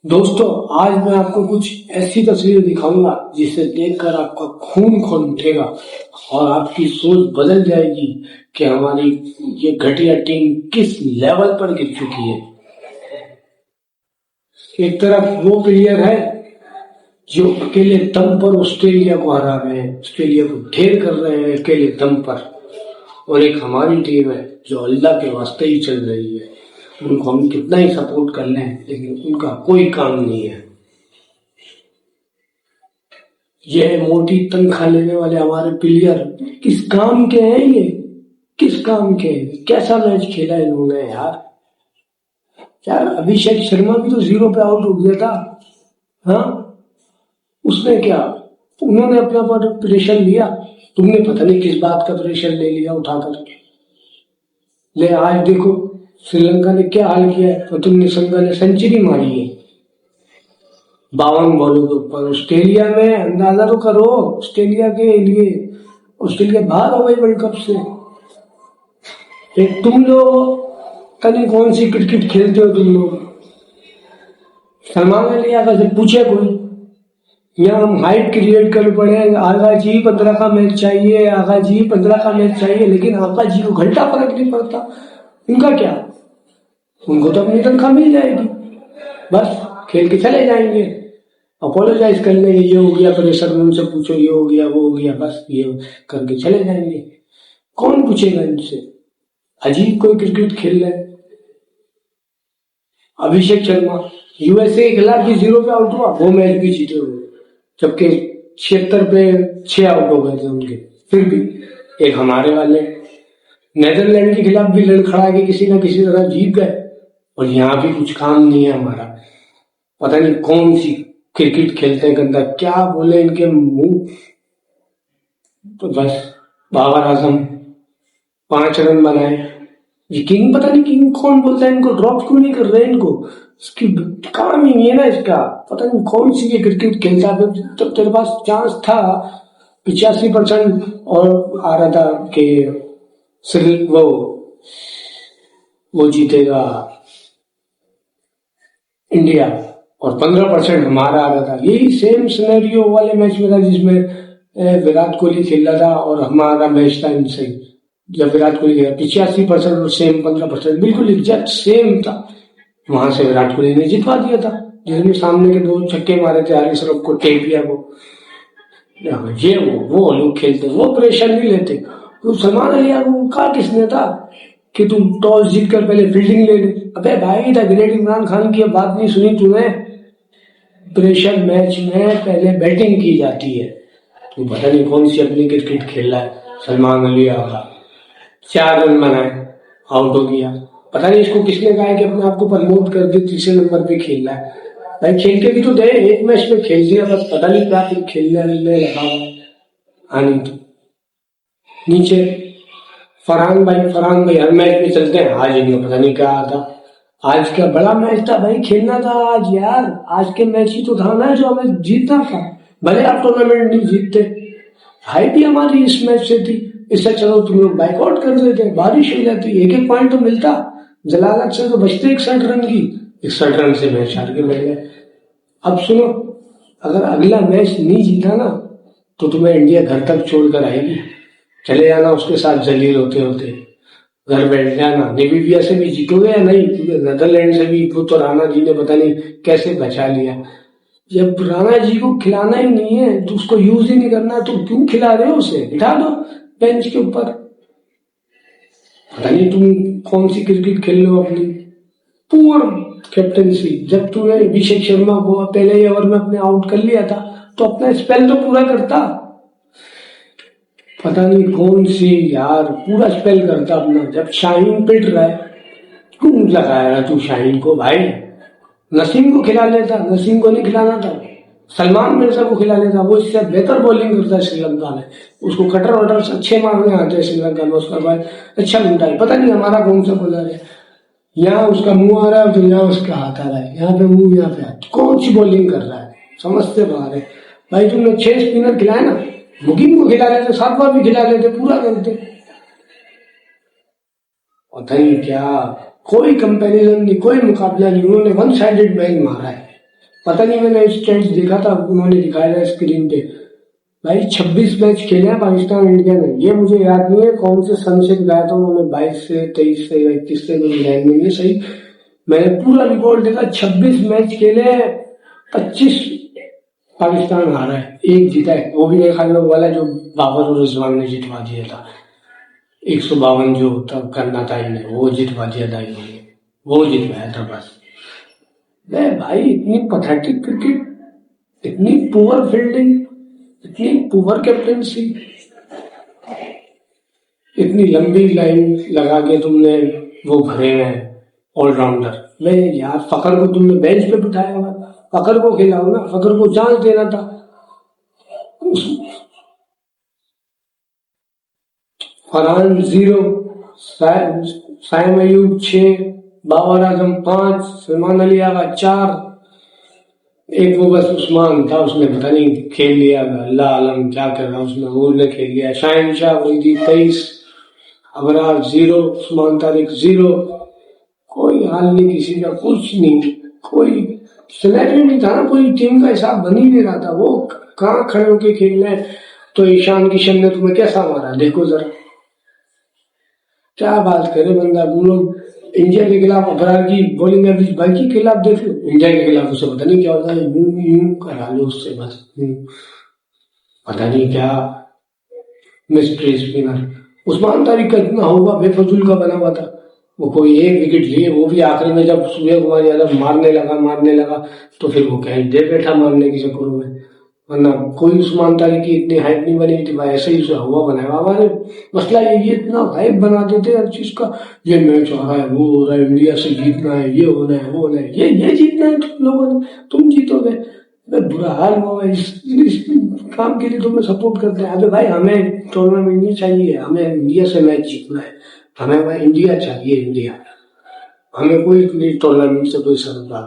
दोस्तों, आज मैं आपको कुछ ऐसी तस्वीर दिखाऊंगा जिसे देखकर आपका खून खौल उठेगा और आपकी सोच बदल जाएगी कि हमारी ये घटिया टीम किस लेवल पर गिर चुकी है। एक तरफ वो प्लेयर है जो अकेले दम पर ऑस्ट्रेलिया को हरा रहे हैं, ऑस्ट्रेलिया को ढेर कर रहे हैं अकेले दम पर, और एक हमारी टीम है जो अल्लाह के वास्ते ही चल रही है। उनको हम कितना ही सपोर्ट कर लें लेकिन उनका कोई काम नहीं है। ये मोटी तनख्वाह लेने वाले हमारे प्लेयर किस काम के हैं? ये किस काम के? कैसा मैच खेला इन्होंने यार। यार अभिषेक शर्मा भी तो 0 पे आउट हो गया था। हाँ, उसने क्या, उन्होंने अपना पर प्रेशर लिया, तुमने पता नहीं किस बात का प्रेशर ले लिया उठाकर। ले आज देखो श्रीलंका ने क्या हाल किया है, तो तुमने संघा ने सेंचुरी मारी है 52 बॉलों के ऊपर। ऑस्ट्रेलिया में अंदाजा तो करो, ऑस्ट्रेलिया के लिए ऑस्ट्रेलिया बाहर हो गई वर्ल्ड कप से। एक तुम लोग कहीं कौन सी क्रिकेट खेलते हो तुम लोग? सलमान अली आगा से पूछे कोई? यहाँ हम हाइप क्रिएट कर पड़े, आगा जी 15 का मैच चाहिए, आगा जी 15 का मैच चाहिए, लेकिन आगा जी को घंटा फर्क नहीं पड़ता। इनका क्या, उनको तो अपनी तनख्वाह मिल जाएगी, बस खेल के चले जाएंगे, अपोलोजाइज कर लेंगे, ये हो गया प्रेशर में उनसे पूछो, ये हो गया वो हो गया, बस ये करके चले जाएंगे। कौन पूछेगा इनसे? अजीब कोई क्रिकेट खेल रहे। अभिषेक शर्मा यूएसए के खिलाफ भी 0 पे आउट हुआ, वो मैच भी जीते हुए, जबकि 76 पे 6 आउट हो गए थे उनके। फिर भी एक हमारे वाले नेदरलैंड के खिलाफ भी लड़खड़ा के किसी ना किसी तरह जीत गए, और यहाँ भी कुछ काम नहीं है हमारा। पता नहीं कौन सी क्रिकेट खेलते हैं गंदा, क्या बोले इनके मुंह। तो बस बाबर आजम 5 रन बनाए, ये किंग, पता नहीं किंग कौन बोलता है इनको, ड्रॉप क्यों नहीं कर रहे इनको, इसकी काम ही नहीं है ना इसका। पता नहीं कौन सी ये क्रिकेट खेलता है। जब तेरे पास चांस था 85% और आ रहा था कि सिर्फ वो जीतेगा इंडिया, और 15% हमारा आ रहा था। यही सेम सिनेरियो वाले मैच में था जिसमें विराट कोहली खेल रहा था और हमारा मैच था इनसे। जब विराट कोहली खेला 85% और सेम 15%, बिल्कुल एग्जैक्ट सेम था। वहां से विराट कोहली ने जितवा दिया था, जिसमें सामने के 2 छक्के मारे थे, हारिस रफ को टेक दिया। ये वो लोग खेलते, वो प्रेशर नहीं लेते। तो सलमान अली को कहा किसने था कि तुम टॉस जीत कर पहले फील्डिंग ले ले? अबे भाई, द ग्रेट इमरान खान की बात नहीं सुनी तूने? प्रेशर मैच में पहले बैटिंग की जाती है। तू पता नहीं कौन सी अपनी क्रिकेट खेल रहा है। सलमान अली आगा 4 रन बनाए, आउट हो गया। पता नहीं इसको किसने कहा है कि अपने आप को प्रमोट कर दे, 3 नंबर पे खेल रहा है। भाई खेल के भी तो दे, एक मैच में खेल दिया बस, पता नहीं क्या खेलने लगा हुआ। तो नीचे फरहान भाई हर मैच में चलते हैं, आज इनको पता नहीं क्या आता। आज का बड़ा मैच था भाई, खेलना था आज यार, आज के मैच ही तो था ना जो हमें जीतना था। भले आप टूर्नामेंट नहीं जीतते, हाई भी हमारी इस मैच से थी। इससे चलो तुम लोग बाइकआउट कर देते, बारिश हो जाती, एक पॉइंट तो मिलता। जलालत से तो बचते 61 रन की, 61 रन से मैच हार के बैठ गए। अब सुनो, अगर अगला मैच नहीं जीता ना तो तुम्हें इंडिया घर तक छोड़कर आएगी। चले जाना उसके साथ जलील होते होते, घर बैठ जाना। नेमीबिया से भी जीतोगे या नहीं, क्योंकि नेदरलैंड से भी तो राणा जी ने पता नहीं कैसे बचा लिया। जब राणा जी को खिलाना ही नहीं है तो उसको यूज ही नहीं करना, तो क्यों खिला रहे हो? उसे बिठा दो बेंच के ऊपर। पता नहीं तुम कौन सी क्रिकेट खेल लो अपनी। Poor captaincy. जब तूने अभिषेक शर्मा को पहले ही ओवर में अपने आउट कर लिया था तो अपना स्पेल तो पूरा करता। पता नहीं कौन सी यार, पूरा स्पेल करता अपना। जब शाहीन पिट रहा है, क्यों लगाया तू शाहीन को? भाई नसीम को खिला लेता, नसीम को नहीं खिलाना था। सलमान मिर्जा को खिला लेता, वो इससे बेहतर बॉलिंग करता है श्रीलंका में। उसको कटर वटर से अच्छे मारने आते हैं श्रीलंका में, उसका बाद अच्छा मिलता है। पता नहीं हमारा कौन सा बॉलर है, यहाँ उसका मुंह आ रहा है तो यहाँ उसका हाथ आ रहा है, यहाँ पे मुंह यहाँ पे हाथ। कौन सी बॉलिंग कर रहा है, समझते बाहर है भाई। तुमने 6 स्पिनर खिलाए ना, मुकीम को खिला लेते, 7 बार भी खिला लेते, पूरा करते। पता नहीं क्या, कोई कंपैरिजन नहीं, कोई मुकाबला नहीं। उन्होंने 1 साइडेड मैच मारा है। पता नहीं, मैंने स्टेट्स देखा था, उन्होंने दिखाया था स्क्रीन पे। भाई 26 मैच खेले हैं पाकिस्तान इंडिया ने। ये मुझे याद नहीं है कौन से सन से दिखाया था उन्होंने, 22 से 23 से 21 से, मुझे ध्यान नहीं है सही। मैंने पूरा रिकॉर्ड देखा, 26 मैच खेले, 25 पाकिस्तान हारा है, एक जीता है, वो भी एक लोग वाला जो बाबर और रिजवान ने जितवा दिया था। 152 जो तब करना था इन्हें, वो जितवा दिया था इन्होंने, वो जितवाया था बस। भाई इतनी पथेटिक क्रिकेट, इतनी पुअर फील्डिंग, इतनी पुअर कैप्टनसी, इतनी लंबी लाइन लगा के तुमने वो भरे हैं ऑलराउंडर। मैं यार, फकर को तुमने बेंच पे बिठाया हुआ, फकर को खिलाओ ना, फकर को चांस देना था। फरहान 0, साइम अयूब 6, बाबर आजम 5, सलमान अली आगा 4, एक वो बस उस्मान था, उसने पता नहीं खेल लिया, अल्लाह आलम क्या कर रहा उसने, वो ने खेल लिया। शाहिन शाह वहीदी 23, अबरार 0, उस्मान तारिक 0। कोई हाल नहीं किसी का, कुछ नहीं, कोई सिलेक्शन नहीं था ना, कोई टीम का हिसाब बन ही नहीं रहा था। वो कहाँ खड़े होके खेल रहे हैं। तो ईशान किशन ने तुम्हें कैसा मारा देखो जरा, क्या बात करे बंदा। तुम लोग इंडिया के खिलाफ अबरार की बॉलिंग एवरेज, बाकी के खिलाफ देख लो, इंडिया के खिलाफ उसे पता नहीं क्या होता है, यूं करा लो उससे बस, पता नहीं क्या मिस्ट्री स्पिनर। उस्मान तारिक का इतना होगा बेफजूल का बना हुआ था, वो कोई एक विकेट लिए, वो भी आखिरी में जब सूर्य कुमार यादव मारने लगा तो फिर वो कहीं दे बैठा मारने के चक्करों में, वरना कोई उस्मान तारिक की इतनी हाइप नहीं बनी थी भाई, ऐसे ही उसे हुआ बनाया। हमारे मसला ये इतना हाइप बना देते हर चीज का, ये मैच हो रहा है, वो हो रहा है, इंडिया से जीतना है, ये होना है, वो होना है, ये जीतना है तुम लोगों ने, तुम जीतोगे। बुरा हाल हुआ इस काम के लिए तुम्हें सपोर्ट करते हैं। अबे भाई, हमें टूर्नामेंट नहीं चाहिए, हमें इंडिया से मैच जीतना है, हमें भाई इंडिया चाहिए, इंडिया, हमें कोई टूर्नामेंट से कोई सरोकार,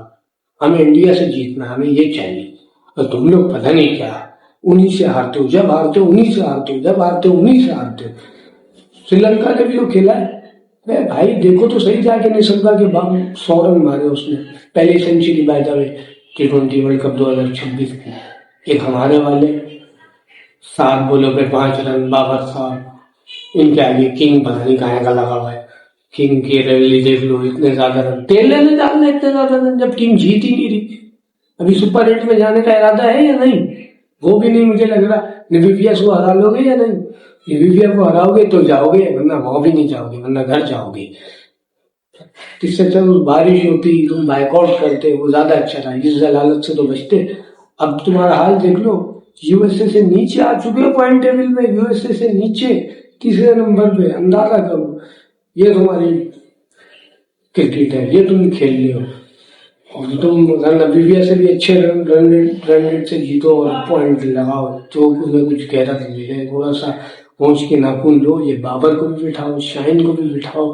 हमें इंडिया से जीतना, हमें ये चाहिए। तो तुम लोग पता नहीं क्या, उन्हीं से हारते हो, जब हारते हो उन्हीं से हारते हो, जब हारते हो उन्हीं से हारते हो। श्रीलंका ने भी तो खेला है भाई, देखो तो सही जाके, श्रीलंका के 100 रन मारे उसने, पहली century by the way T20 world cup 2026 की। एक हमारे वाले 7 बॉलों पे 5 रन, बाबर साहब, इनके आगे किंग पता नहीं कहाँ का लगा हुआ है, किंग की रैली देख लो, इतने ज्यादा रन टेलर ने डालना, इतने ज्यादा रन जब टीम जीत ही नहीं रही। अभी सुपर 8 में जाने का इरादा है या नहीं, वो भी नहीं मुझे लग रहा। निविविया को हरा लोगे या नहीं, निविविया को हराओगे तो जाओगे, वरना वहां भी नहीं जाओगे, वरना घर जाओगे। इससे चलो बारिश होती, तुम बाइकआउट करते, वो ज्यादा अच्छा था, इस जलालत से तो बचते। अब तुम्हारा हाल देख लो, यूएसए से नीचे आ चुके हो पॉइंट टेबल में, यूएसए से नीचे 3रे नंबर पे, अंदाजा करो। ये तुम्हारी क्रिकेट है, ये तुम खेल रहे हो, और तुम नबीबिया से भी अच्छे रन रेट से जीतो और पॉइंट लगाओ, तो उसमें कुछ कह रहा था, थोड़ा सा पहुंच के नाखून लो। ये बाबर को भी बिठाओ, शाहिन को भी बिठाओ,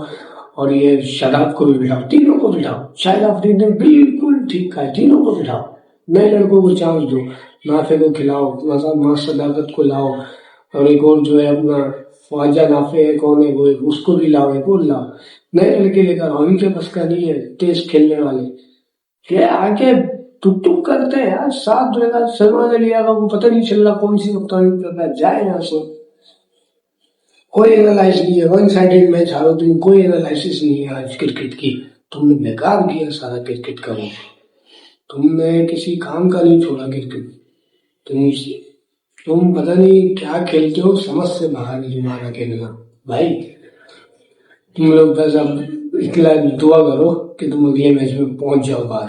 और ये शादाब को भी बिठाओ, तीनों को बिठाओ। शायद अफरीदी ने बिल्कुल ठीक कहा, तीनों को बिठाओ, नए लड़कों को चांस दो, नाफे को खिलाओ, मां सदाकत को लाओ, और एक और जो है अपना ख्वाजा नाफे है, कौन है वो, उसको भी लाओ, एक और लाओ, नए लड़के लेकर आओ। इनके बस का नहीं है तेज खेलने वाले, ये आके टुक टुक करते हैं यार। 7 जगह सलमान अली आगा को पता नहीं चल रहा कौन सी कप्तानी करता है, जाए यहाँ से। कोई एनालाइज नहीं है, वन साइडेड मैच हारो तुम, कोई एनालिसिस नहीं है आज क्रिकेट की। तुमने बेकार किया सारा क्रिकेट का, वो तुमने किसी काम का नहीं छोड़ा क्रिकेट। तुम पता नहीं क्या खेलते हो, समझ से बाहर नहीं तुम्हारा खेलना भाई। तुम लोग बस अब इतना दुआ करो कि तुम अगले मैच में पहुंच जाओ, बाहर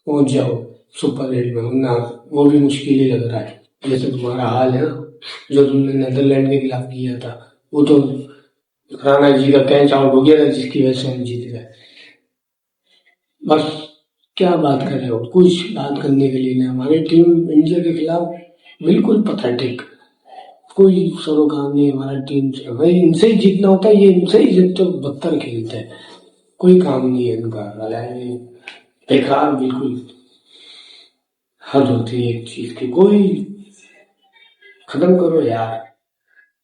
पहुंच जाओ सुपर 8 में, वरना वो भी मुश्किल ही लग रहा है। जैसे तुम्हारा हाल है ना, जो तुमने नेदरलैंड के खिलाफ किया था, वो तो राणा जी का कैच आउट हो गया था, जिसकी वजह से हम जीत गए। बस क्या बात कर रहे हो, कुछ बात करने के लिए नहीं। हमारी टीम इंडिया के खिलाफ बिल्कुल पथेटिक, कोई सरोकार नहीं हमारा टीम से। भाई इनसे ही जीतना होता है, ये इनसे ही जीतते बदतर खेलते हैं, कोई काम नहीं है इनका, बेकार बिल्कुल। हद होती है एक चीज की, कोई खत्म करो यार,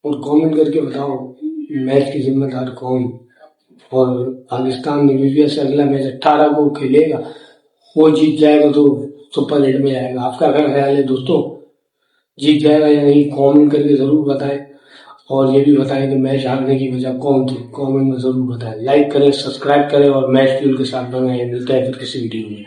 और कमेंट करके बताओ मैच की जिम्मेदार कौन। और पाकिस्तान नामीबिया से अगला मैच 18 को खेलेगा, वो जीत जाएगा तो सुपर हिट में आएगा। आपका क्या ख्याल है दोस्तों, जीत जाएगा या नहीं? कमेंट करके जरूर बताएं, और ये भी बताएं कि मैच हारने की वजह कौन थी, कमेंट में जरूर बताएं। लाइक करें, सब्सक्राइब करें और मैच ट्यून के साथ बनाएं। मिलते हैं फिर किसी वीडियो में।